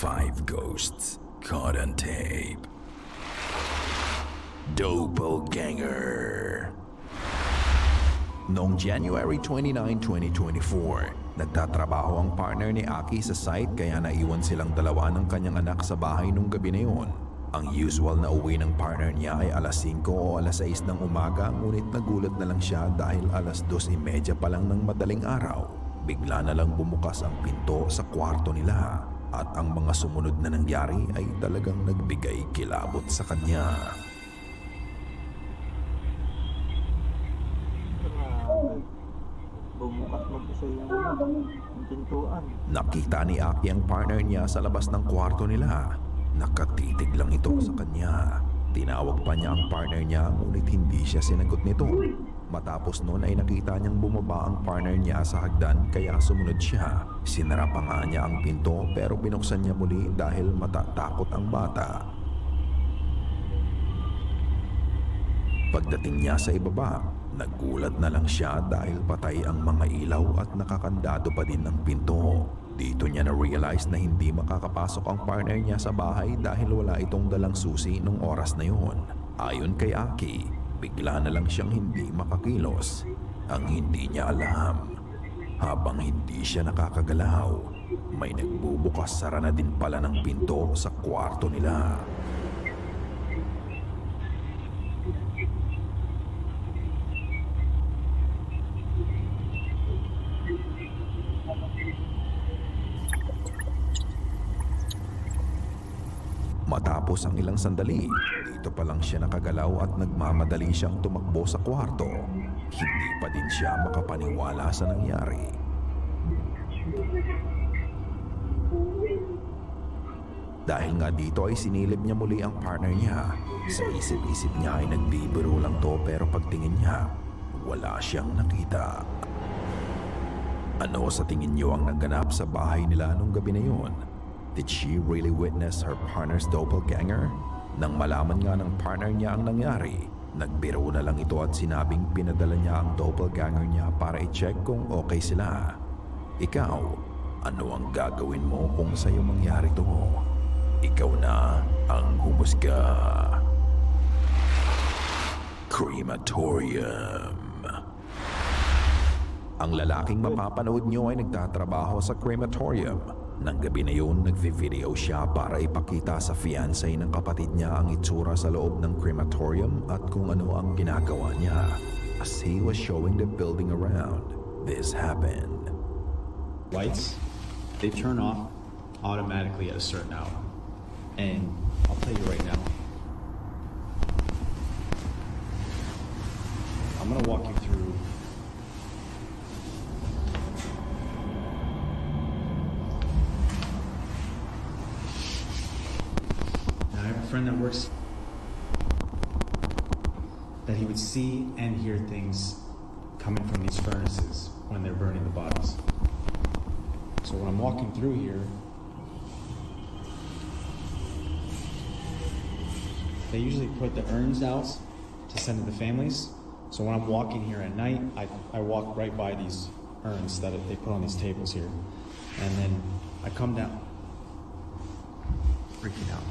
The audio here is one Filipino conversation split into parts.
5 ghosts caught on tape. Doppelganger. Noong January 29, 2024, nagtatrabaho ang partner ni Aki sa site kaya naiwan silang dalawa ng kanyang anak sa bahay nung gabi na yun. Ang usual na uwi ng partner niya ay alas 5 o alas 6 ng umaga, ngunit nagulat na lang siya dahil alas 2:30 pa lang ng madaling araw. Bigla na lang bumukas ang pinto sa kwarto nila at ang mga sumunod na nangyari ay talagang nagbigay kilabot sa kanya. Bumukas mag-isa yung pintuan. Nakita ni Aki ang partner niya sa labas ng kwarto nila. Nakatitig lang ito sa kanya. Tinawag pa niya ang partner niya ngunit hindi siya sinagot nito. Matapos noon ay nakita niyang bumaba ang partner niya sa hagdan kaya sumunod siya. Sinara pa nga niya ang pinto pero binuksan niya muli dahil matatakot ang bata. Pagdating niya sa ibaba, nagulat na lang siya dahil patay ang mga ilaw at nakakandado pa din ang pinto. Dito niya na-realize na hindi makakapasok ang partner niya sa bahay dahil wala itong dalang susi nung oras na yun. Ayon kay Aki, bigla na lang siyang hindi makakilos. Ang hindi niya alam, habang hindi siya nakakagalaw, may nagbubukas-sara na din pala ng pinto sa kwarto nila. Matapos ang ilang sandali, dito pa lang siya nakagalaw at nagmamadali siyang tumakbo sa kwarto. Hindi pa din siya makapaniwala sa nangyari. Dahil nga dito ay sinilip niya muli ang partner niya. Sa isip-isip niya ay nagbibiro lang to pero pagtingin niya, wala siyang nakita. Ano sa tingin niyo ang naganap sa bahay nila nung gabi na yun? Did she really witness her partner's doppelganger? Nang malaman nga ng partner niya ang nangyari, nagbiro na lang ito at sinabing pinadala niya ang doppelganger niya para i-check kung okay sila. Ikaw, ano ang gagawin mo kung sa'yo mangyari to? Ikaw na ang humusga. Crematorium. Ang lalaking mapapanood niyo ay nagtatrabaho sa crematorium. Nang gabi na yun, nagvi-video siya para ipakita sa fiancé ng kapatid niya ang itsura sa loob ng crematorium at kung ano ang ginagawa niya. As he was showing the building around, this happened. Lights, they turn off automatically at a certain hour. And I'll tell you right now, I'm gonna walk you through I have a friend that works that he would see and hear things coming from these furnaces when they're burning the bodies. So when I'm walking through here, they usually put the urns out to send to the families. So when I'm walking here at night, I walk right by these urns that they put on these tables here. And then I come down, freaking out.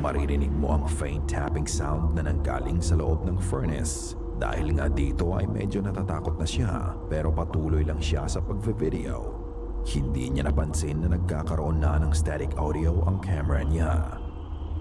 Maririnig mo ang faint tapping sound na nanggaling sa loob ng furnace. Dahil nga dito ay medyo natatakot na siya pero patuloy lang siya sa pagve-video. Hindi niya napansin na nagkakaroon na ng static audio ang camera niya.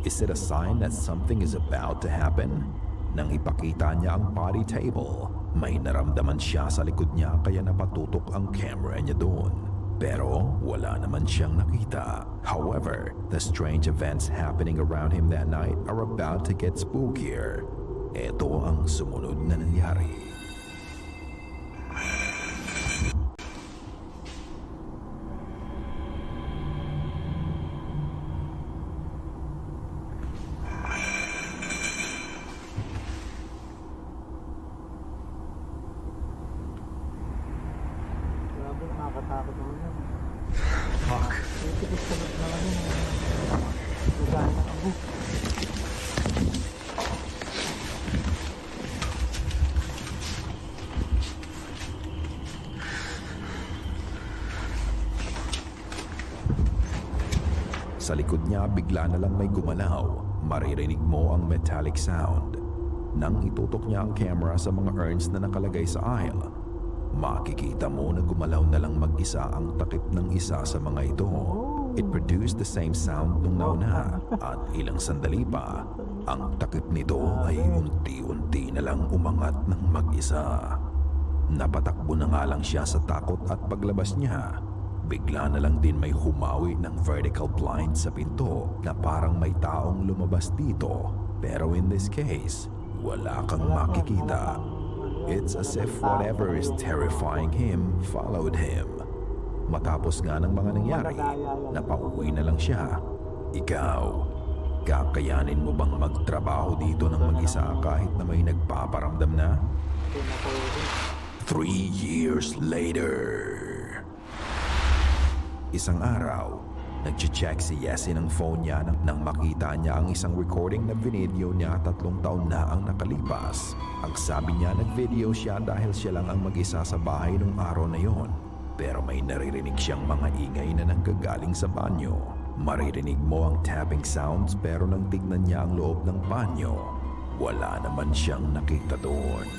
Is it a sign that something is about to happen? Nang ipakita niya ang body table, may naramdaman siya sa likod niya kaya napatutok ang camera niya doon. Pero wala naman siyang nakita. However, the strange events happening around him that night are about to get spookier. Ito ang sumunod na nangyari. Grabe, nakakatakot naman yun. Fuck. Tigas-tigas naman yun. Lugahan ng abo. Sa likod niya bigla na lang may gumalaw. Maririnig mo ang metallic sound. Nang itutok niya ang camera sa mga urns na nakalagay sa aisle, makikita mo na gumalaw na lang mag-isa ang takip ng isa sa mga ito. It produced the same sound nung nauna at ilang sandali pa, ang takip nito ay unti-unti na lang umangat ng mag-isa. Napatakbo na nga lang siya sa takot at paglabas niya, bigla na lang din may humawi ng vertical blind sa pinto na parang may taong lumabas dito. Pero in this case, wala kang makikita. It's as if whatever is terrifying him followed him. Matapos nga ng mga nangyari, napauwi na lang siya. Ikaw, kakayanin mo bang magtrabaho dito ng mag-isa kahit na may nagpaparamdam na? 3 years later. Isang araw, nag-check si Yessie ng phone niya nang makita niya ang isang recording na video niya 3 taon na ang nakalipas. Ang sabi niya, nag-video siya dahil siya lang ang mag-isa sa bahay nung araw na yon. Pero may naririnig siyang mga ingay na nanggagaling sa banyo. Maririnig mo ang tapping sounds pero nang tignan niya ang loob ng banyo, wala naman siyang nakita doon.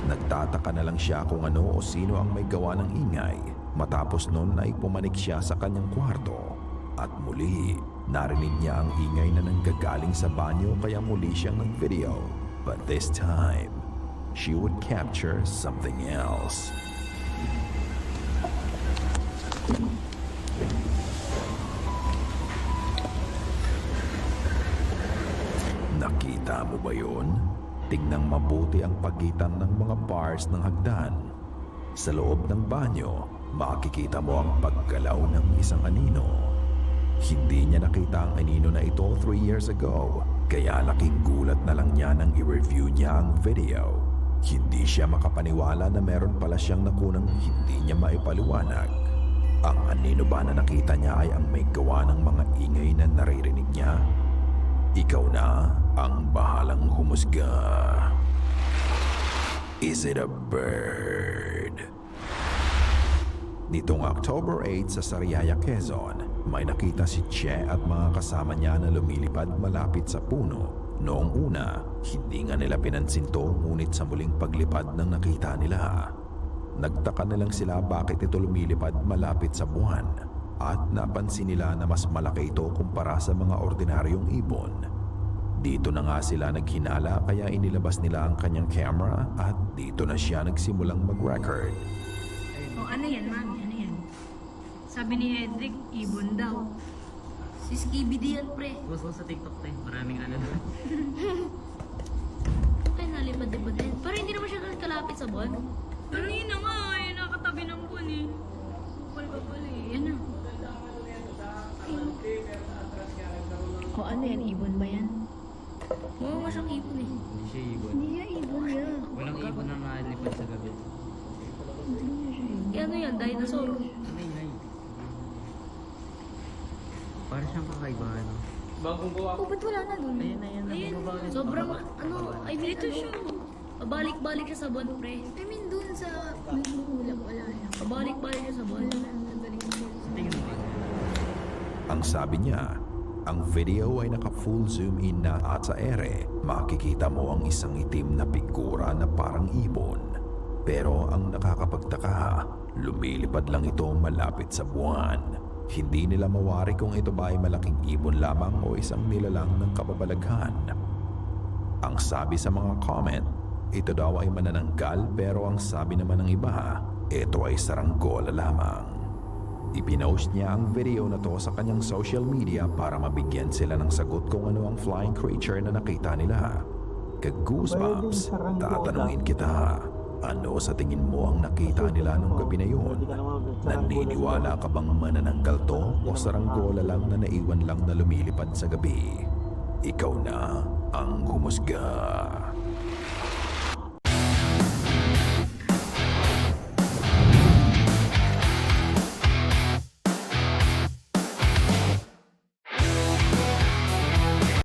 Nagtataka na lang siya kung ano o sino ang may gawa ng ingay. Matapos nun ay pumanik siya sa kanyang kwarto. At muli, narinig niya ang ingay na nanggagaling sa banyo kaya muli siyang nag-video. But this time, she would capture something else. Nakita mo ba yun? Tingnan mabuti ang pagitan ng mga bars ng hagdan. Sa loob ng banyo, makikita mo ang paggalaw ng isang anino. Hindi niya nakita ang anino na ito 3 years ago, kaya laking gulat na lang niya nang i-review niya ang video. Hindi siya makapaniwala na meron pala siyang nakunang hindi niya maipaliwanag. Ang anino ba na nakita niya ay ang may gawa ng mga ingay na naririnig niya? Ikaw na ang bahalang humusga. Is it a bird? Nitong October 8 sa Sariaya, Quezon, may nakita si Che at mga kasama niya na lumilipad malapit sa puno. Noong una, hindi nga nila pinansin to, ngunit sa muling paglipad ng nakita nila, nagtaka na lang sila bakit ito lumilipad malapit sa buwan. At napansin nila na mas malaki ito kumpara sa mga ordinaryong ibon. Dito na nga sila naghinala kaya inilabas nila ang kanyang camera at dito na siya nagsimulang mag-record. O ano yan, mami? Ano yan? Sabi ni Edric, ibon daw. Si Skibidi yan, pre. Post ko sa TikTok tayo. Maraming ano doon. Ay, nalipad-lipad din. Pero hindi naman siya ganun kalapit sa buwan. Kanina nga, eh. Nakatabi ng buwan, eh. Kupal pa pala, eh. Yan na. O ano yan? Ibon ba yan? Oo, nga siyang ibon, eh. Hindi siya ibon. Hindi siya ibon siya. Walang ibon na nalipad sa gabi. Eh, ano yan? Dinosaur. Ay. Para siyang kakaiba, ano? Oh, ba't wala na dun? Ayan. Ayun, nabababa ulit. sobrang, ano, ay, dito siya. Pabalik-balik siya sa buwan, pre. I mean, dun sa mismo ulam, wala na. Pabalik-balik siya sa buwan. Tingin mo. Ang sabi niya, ang video ay naka-full zoom in na at sa ere, makikita mo ang isang itim na figura na parang ibon. Pero ang nakakapagtaka, lumilipad lang ito malapit sa buwan. Hindi nila mawari kung ito ba ay malaking ibon lamang o isang nilalang ng kababalaghan. Ang sabi sa mga comment, ito daw ay manananggal pero ang sabi naman ng iba, ito ay saranggola lamang. Ipinost niya ang video na to sa kanyang social media para mabigyan sila ng sagot kung ano ang flying creature na nakita nila. Ka-goosebumps, tatanungin kita, ano sa tingin mo ang nakita nila nung gabi na yun? Naniniwala ka bang manananggal to o saranggola lang na naiwan lang na lumilipad sa gabi? Ikaw na ang humusga.